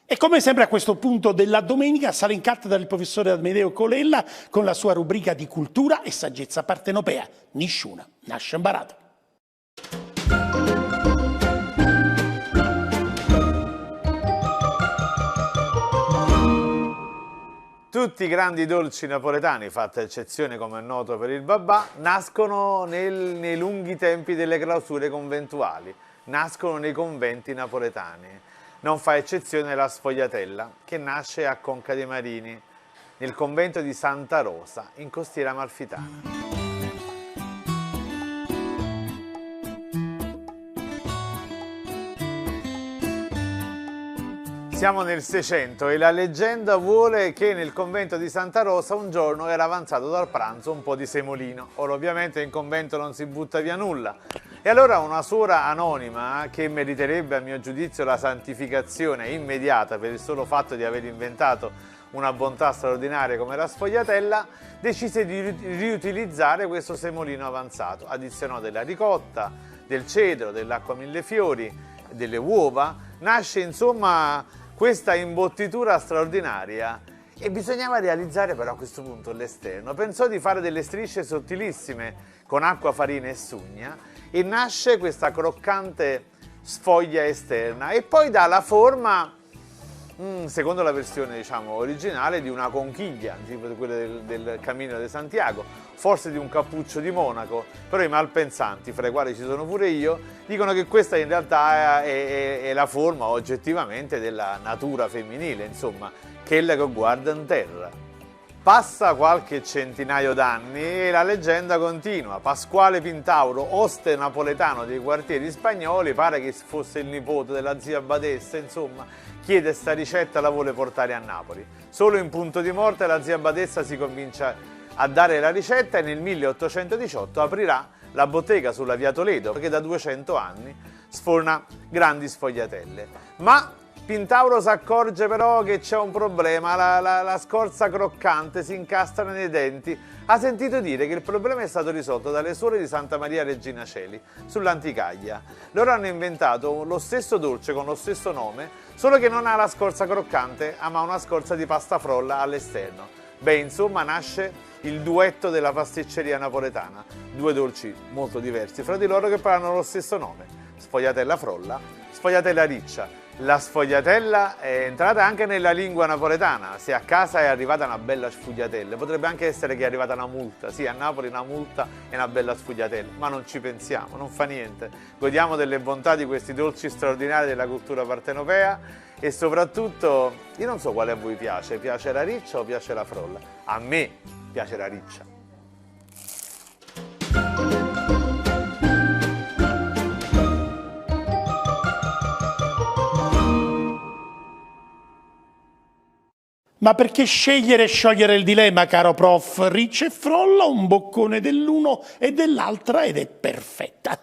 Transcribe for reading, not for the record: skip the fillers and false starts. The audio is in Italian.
E come sempre a questo punto della domenica sarà in cattedra il professore Amedeo Colella con la sua rubrica di cultura e saggezza partenopea. Nisciuna nasce imbarata. Tutti i grandi dolci napoletani, fatta eccezione come è noto per il babà, nascono nei lunghi tempi delle clausure conventuali, nascono nei conventi napoletani. Non fa eccezione la sfogliatella, che nasce a Conca dei Marini, nel convento di Santa Rosa, in Costiera Amalfitana. Siamo nel 600 e la leggenda vuole che nel convento di Santa Rosa un giorno era avanzato dal pranzo un po' di semolino. Ora ovviamente in convento non si butta via nulla. E allora una suora anonima, che meriterebbe a mio giudizio la santificazione immediata per il solo fatto di aver inventato una bontà straordinaria come la sfogliatella, decise di riutilizzare questo semolino avanzato. Addizionò della ricotta, del cedro, dell'acqua millefiori, delle uova. Nasce insomma questa imbottitura straordinaria e bisognava realizzare però a questo punto l'esterno. Pensò di fare delle strisce sottilissime con acqua, farina e sugna e nasce questa croccante sfoglia esterna e poi dà la forma, secondo la versione diciamo originale, di una conchiglia, tipo di quelle del Cammino di Santiago, forse di un cappuccio di Monaco, però i malpensanti, fra i quali ci sono pure io, dicono che questa in realtà è la forma oggettivamente della natura femminile, insomma, quella che guarda in terra. Passa qualche centinaio d'anni e la leggenda continua. Pasquale Pintauro, oste napoletano dei quartieri spagnoli, pare che fosse il nipote della zia Badessa, insomma, chiede sta ricetta, la vuole portare a Napoli. Solo in punto di morte la zia Badessa si convince a dare la ricetta e nel 1818 aprirà la bottega sulla via Toledo, che da 200 anni sforna grandi sfogliatelle. Ma Pintauro si accorge però che c'è un problema, la scorza croccante si incastra nei denti. Ha sentito dire che il problema è stato risolto dalle suore di Santa Maria Regina Coeli, sull'Anticaglia. Loro hanno inventato lo stesso dolce con lo stesso nome, solo che non ha la scorza croccante, ma una scorza di pasta frolla all'esterno. Beh, insomma, nasce il duetto della pasticceria napoletana, due dolci molto diversi fra di loro che però hanno lo stesso nome, sfogliatella frolla, sfogliatella riccia. La sfogliatella è entrata anche nella lingua napoletana, se a casa è arrivata una bella sfogliatella, potrebbe anche essere che è arrivata una multa, sì, a Napoli una multa e una bella sfogliatella, ma non ci pensiamo, non fa niente, godiamo delle bontà di questi dolci straordinari della cultura partenopea e soprattutto, io non so quale a voi piace la riccia o piace la frolla? A me piace la riccia. Ma perché scegliere e sciogliere il dilemma, caro prof? Riccia e frolla, un boccone dell'uno e dell'altra ed è perfetta.